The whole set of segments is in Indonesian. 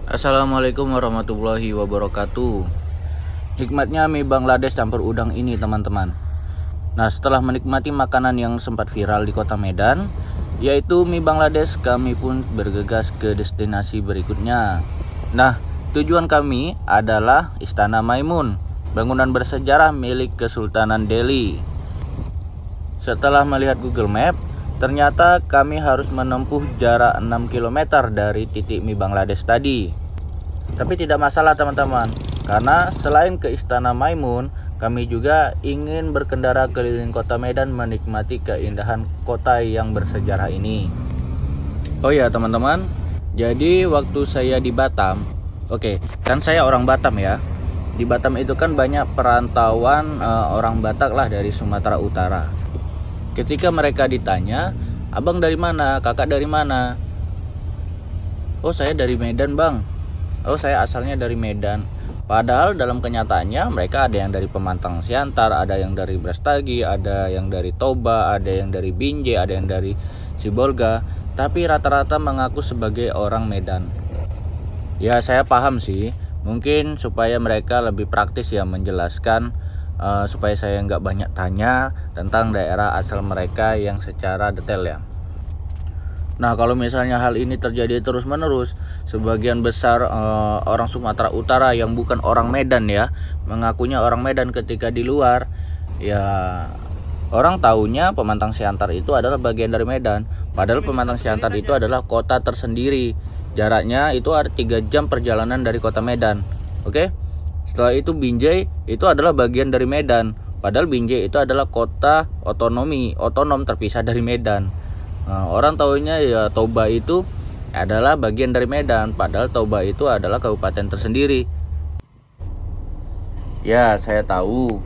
Assalamualaikum warahmatullahi wabarakatuh. Hikmatnya mie Bangladesh campur udang ini teman-teman. Nah, setelah menikmati makanan yang sempat viral di kota Medan, yaitu mie Bangladesh, kami pun bergegas ke destinasi berikutnya. Nah, tujuan kami adalah Istana Maimun, bangunan bersejarah milik Kesultanan Delhi. Setelah melihat Google Map, ternyata kami harus menempuh jarak 6 km dari titik mie Bangladesh tadi. Tapi tidak masalah teman-teman, karena selain ke Istana Maimun, kami juga ingin berkendara keliling kota Medan menikmati keindahan kota yang bersejarah ini. Oh ya teman-teman, jadi waktu saya di Batam, kan saya orang Batam ya. Di Batam itu kan banyak perantauan orang Batak lah dari Sumatera Utara. Ketika mereka ditanya, abang dari mana, kakak dari mana? Oh, saya dari Medan bang. Oh, saya asalnya dari Medan. Padahal dalam kenyataannya mereka ada yang dari Pemantang Siantar, ada yang dari Brastagi, ada yang dari Toba, ada yang dari Binjai, ada yang dari Sibolga. Tapi rata-rata mengaku sebagai orang Medan. Ya, saya paham sih. Mungkin supaya mereka lebih praktis ya menjelaskan, supaya saya nggak banyak tanya tentang daerah asal mereka yang secara detail ya. Nah, kalau misalnya hal ini terjadi terus-menerus, sebagian besar orang Sumatera Utara yang bukan orang Medan ya, mengakunya orang Medan ketika di luar, ya orang taunya Pemantang Siantar itu adalah bagian dari Medan. Padahal Pemantang Siantar itu adalah kota tersendiri. Jaraknya itu ada 3 jam perjalanan dari kota Medan. Oke? Setelah itu Binjai itu adalah bagian dari Medan. Padahal Binjai itu adalah kota otonom terpisah dari Medan. Orang taunya ya Toba itu adalah bagian dari Medan. Padahal Toba itu adalah kabupaten tersendiri. Ya, saya tahu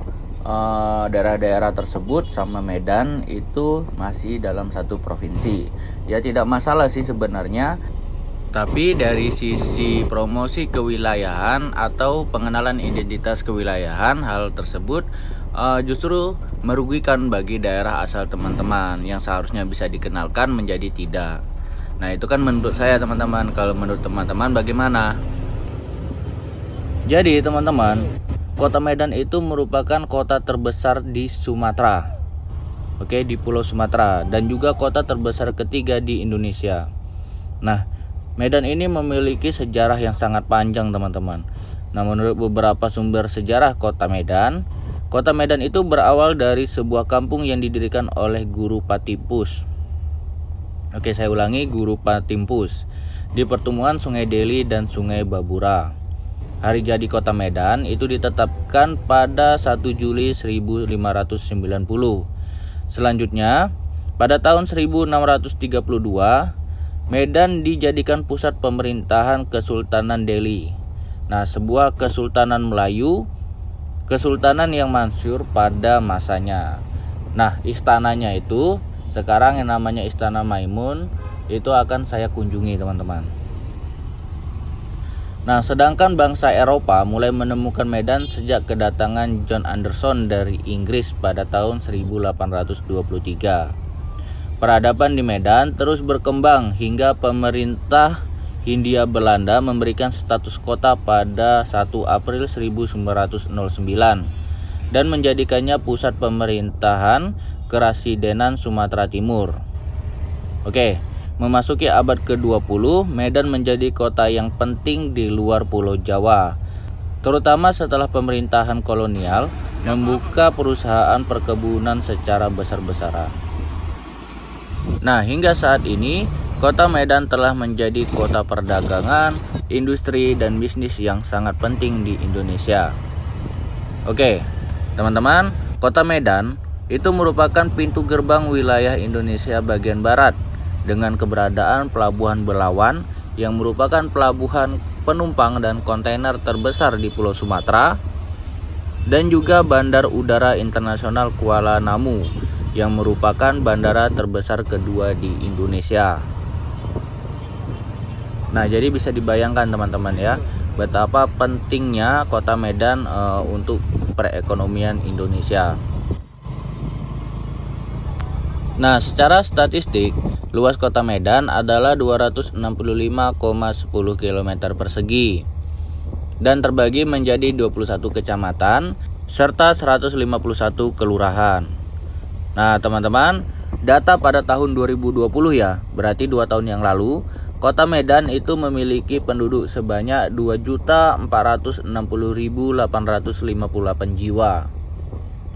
daerah-daerah tersebut sama Medan itu masih dalam satu provinsi. Ya tidak masalah sih sebenarnya. Tapi dari sisi promosi kewilayahan atau pengenalan identitas kewilayahan, hal tersebut justru merugikan bagi daerah asal teman-teman yang seharusnya bisa dikenalkan menjadi tidak. Nah, itu kan menurut saya teman-teman. Kalau menurut teman-teman bagaimana? Jadi teman-teman, kota Medan itu merupakan kota terbesar di Sumatera. Di Pulau Sumatera, dan juga kota terbesar ketiga di Indonesia. Nah, Medan ini memiliki sejarah yang sangat panjang teman-teman. Nah, menurut beberapa sumber sejarah kota Medan itu berawal dari sebuah kampung yang didirikan oleh Guru Patimpus. Saya ulangi, Guru Patimpus, di pertemuan Sungai Deli dan Sungai Babura. Hari jadi kota Medan itu ditetapkan pada 1 Juli 1590. Selanjutnya, pada tahun 1632, Medan dijadikan pusat pemerintahan Kesultanan Delhi. Nah, sebuah kesultanan Melayu, kesultanan yang masyhur pada masanya. Nah, istananya itu sekarang yang namanya Istana Maimun itu akan saya kunjungi teman-teman. Nah, sedangkan bangsa Eropa mulai menemukan Medan sejak kedatangan John Anderson dari Inggris pada tahun 1823. Peradaban di Medan terus berkembang hingga pemerintah Hindia Belanda memberikan status kota pada 1 April 1909 dan menjadikannya pusat pemerintahan Kerasidenan Sumatera Timur. Memasuki abad ke-20, Medan menjadi kota yang penting di luar Pulau Jawa, terutama setelah pemerintahan kolonial membuka perusahaan perkebunan secara besar-besaran. Nah, hingga saat ini, kota Medan telah menjadi kota perdagangan, industri, dan bisnis yang sangat penting di Indonesia. Teman-teman, kota Medan itu merupakan pintu gerbang wilayah Indonesia bagian barat dengan keberadaan Pelabuhan Belawan yang merupakan pelabuhan penumpang dan kontainer terbesar di Pulau Sumatera, dan juga Bandar Udara Internasional Kuala Namu yang merupakan bandara terbesar kedua di Indonesia. Nah, jadi bisa dibayangkan teman-teman ya, betapa pentingnya kota Medan untuk perekonomian Indonesia. Nah, secara statistik, luas kota Medan adalah 265,10 km persegi dan terbagi menjadi 21 kecamatan serta 151 kelurahan. Nah, teman-teman, data pada tahun 2020 ya, berarti 2 tahun yang lalu, Kota Medan itu memiliki penduduk sebanyak 2.460.858 jiwa.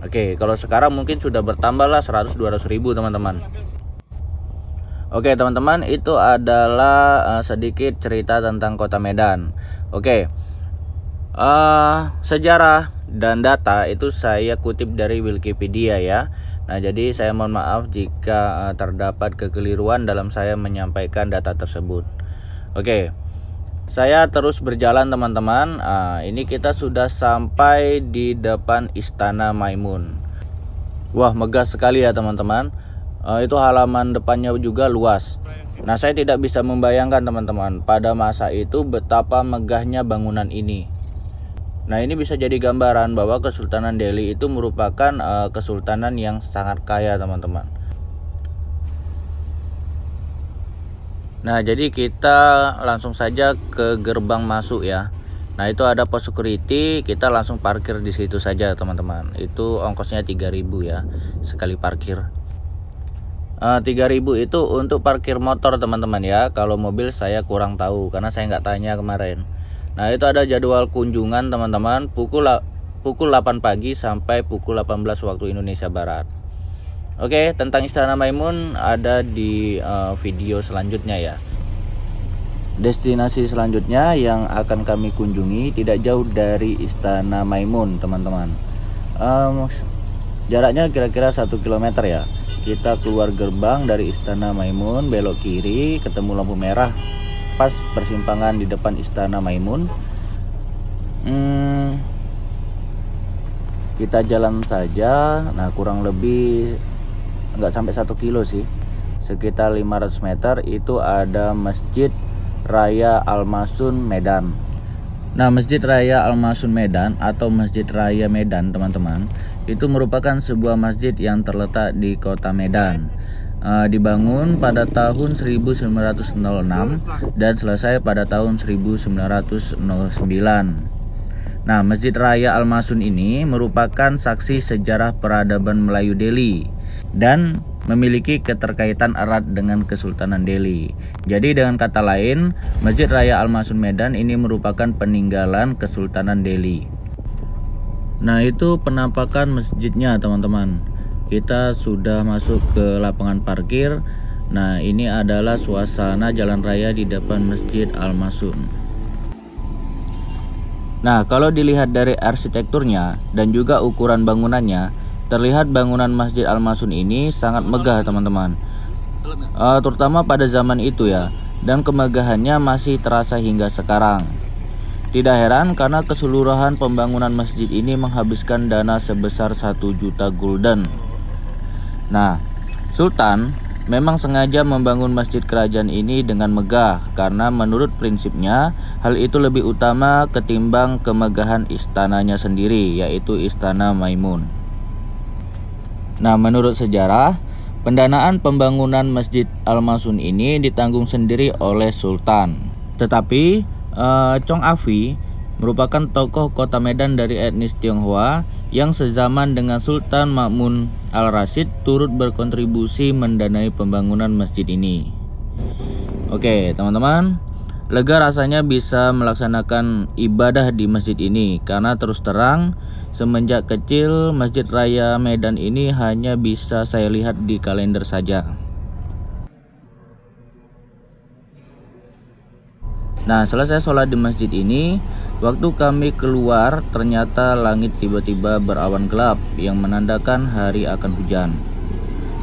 Oke, kalau sekarang mungkin sudah bertambah lah 100-200 ribu teman-teman. Oke teman-teman, itu adalah sedikit cerita tentang Kota Medan. Oke, sejarah dan data itu saya kutip dari Wikipedia ya. Nah, jadi saya mohon maaf jika terdapat kekeliruan dalam saya menyampaikan data tersebut. Oke, saya terus berjalan teman-teman. Ini kita sudah sampai di depan Istana Maimun. Wah, megah sekali ya teman-teman. Itu halaman depannya juga luas. Nah, saya tidak bisa membayangkan teman-teman pada masa itu betapa megahnya bangunan ini. Nah, ini bisa jadi gambaran bahwa Kesultanan Delhi itu merupakan kesultanan yang sangat kaya teman-teman. Nah, jadi kita langsung saja ke gerbang masuk ya. Nah, itu ada pos security, kita langsung parkir di situ saja teman-teman. Itu ongkosnya 3.000 ya sekali parkir. 3.000 itu untuk parkir motor teman-teman ya. Kalau mobil saya kurang tahu karena saya nggak tanya kemarin. Nah, itu ada jadwal kunjungan teman-teman pukul 8 pagi sampai pukul 18 waktu Indonesia Barat. Oke, tentang Istana Maimun ada di video selanjutnya ya. Destinasi selanjutnya yang akan kami kunjungi tidak jauh dari Istana Maimun teman-teman. Jaraknya kira-kira 1 km ya. Kita keluar gerbang dari Istana Maimun, belok kiri, ketemu lampu merah pas persimpangan di depan Istana Maimun. Kita jalan saja. Nah, kurang lebih nggak sampai 1 kilo sih, sekitar 500 meter itu ada Masjid Raya Al-Masun Medan. Nah, Masjid Raya Al-Masun Medan atau Masjid Raya Medan teman-teman, itu merupakan sebuah masjid yang terletak di kota Medan. Dibangun pada tahun 1906 dan selesai pada tahun 1909. Nah, Masjid Raya Al-Masun ini merupakan saksi sejarah peradaban Melayu Delhi dan memiliki keterkaitan erat dengan Kesultanan Delhi. Jadi dengan kata lain, Masjid Raya Al-Masun Medan ini merupakan peninggalan Kesultanan Delhi. Nah, itu penampakan masjidnya teman-teman. Kita sudah masuk ke lapangan parkir. Nah, ini adalah suasana jalan raya di depan Masjid Al-Masun. Nah, kalau dilihat dari arsitekturnya dan juga ukuran bangunannya, terlihat bangunan Masjid Al-Masun ini sangat megah teman-teman, terutama pada zaman itu ya, dan kemegahannya masih terasa hingga sekarang. Tidak heran karena keseluruhan pembangunan masjid ini menghabiskan dana sebesar 1 juta gulden. Nah, Sultan memang sengaja membangun masjid kerajaan ini dengan megah karena menurut prinsipnya hal itu lebih utama ketimbang kemegahan istananya sendiri, yaitu Istana Maimun. Nah, menurut sejarah, pendanaan pembangunan Masjid Al-Masun ini ditanggung sendiri oleh Sultan. Tetapi Chong Afi merupakan tokoh kota Medan dari etnis Tionghoa yang sezaman dengan Sultan Ma'mun Al-Rashid turut berkontribusi mendanai pembangunan masjid ini. Oke teman-teman, lega rasanya bisa melaksanakan ibadah di masjid ini karena terus terang semenjak kecil Masjid Raya Medan ini hanya bisa saya lihat di kalender saja. Nah, selesai sholat di masjid ini, waktu kami keluar ternyata langit tiba-tiba berawan gelap yang menandakan hari akan hujan.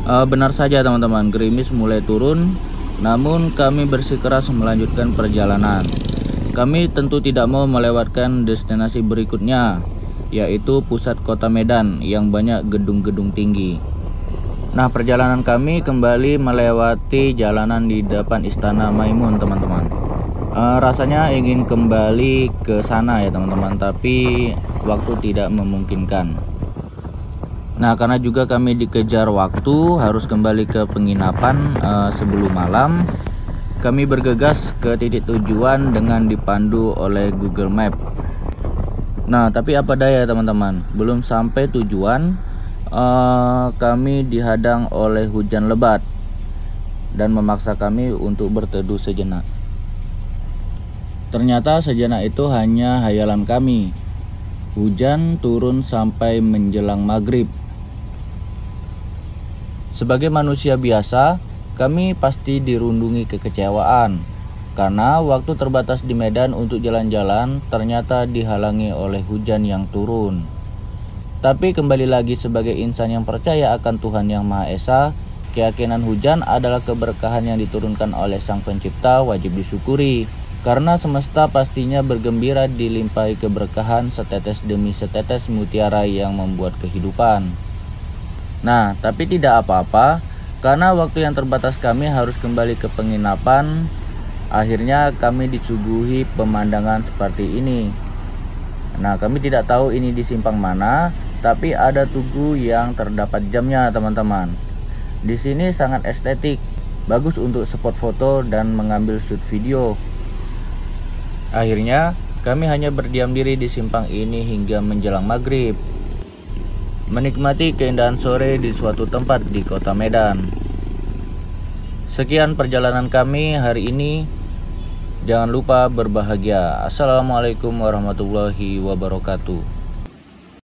Benar saja teman-teman, gerimis mulai turun, namun kami bersikeras melanjutkan perjalanan. Kami tentu tidak mau melewatkan destinasi berikutnya, yaitu pusat kota Medan yang banyak gedung-gedung tinggi. Nah, perjalanan kami kembali melewati jalanan di depan Istana Maimun teman-teman. Rasanya ingin kembali ke sana ya teman-teman, tapi waktu tidak memungkinkan. Nah, karena juga kami dikejar waktu harus kembali ke penginapan sebelum malam, kami bergegas ke titik tujuan dengan dipandu oleh Google Map. Nah, tapi apa daya teman-teman, belum sampai tujuan kami dihadang oleh hujan lebat dan memaksa kami untuk berteduh sejenak. Ternyata sejenak itu hanya hayalan kami. Hujan turun sampai menjelang maghrib. Sebagai manusia biasa, kami pasti dirundungi kekecewaan karena waktu terbatas di Medan untuk jalan-jalan ternyata dihalangi oleh hujan yang turun. Tapi kembali lagi sebagai insan yang percaya akan Tuhan Yang Maha Esa, keyakinan hujan adalah keberkahan yang diturunkan oleh Sang Pencipta wajib disyukuri. Karena semesta pastinya bergembira dilimpahi keberkahan setetes demi setetes mutiara yang membuat kehidupan. Nah, tapi tidak apa-apa, karena waktu yang terbatas kami harus kembali ke penginapan. Akhirnya kami disuguhi pemandangan seperti ini. Nah, kami tidak tahu ini di simpang mana, tapi ada tugu yang terdapat jamnya teman-teman. Di sini sangat estetik, bagus untuk spot foto dan mengambil shoot video. Akhirnya kami hanya berdiam diri di simpang ini hingga menjelang maghrib, menikmati keindahan sore di suatu tempat di kota Medan. Sekian perjalanan kami hari ini. Jangan lupa berbahagia. Assalamualaikum warahmatullahi wabarakatuh.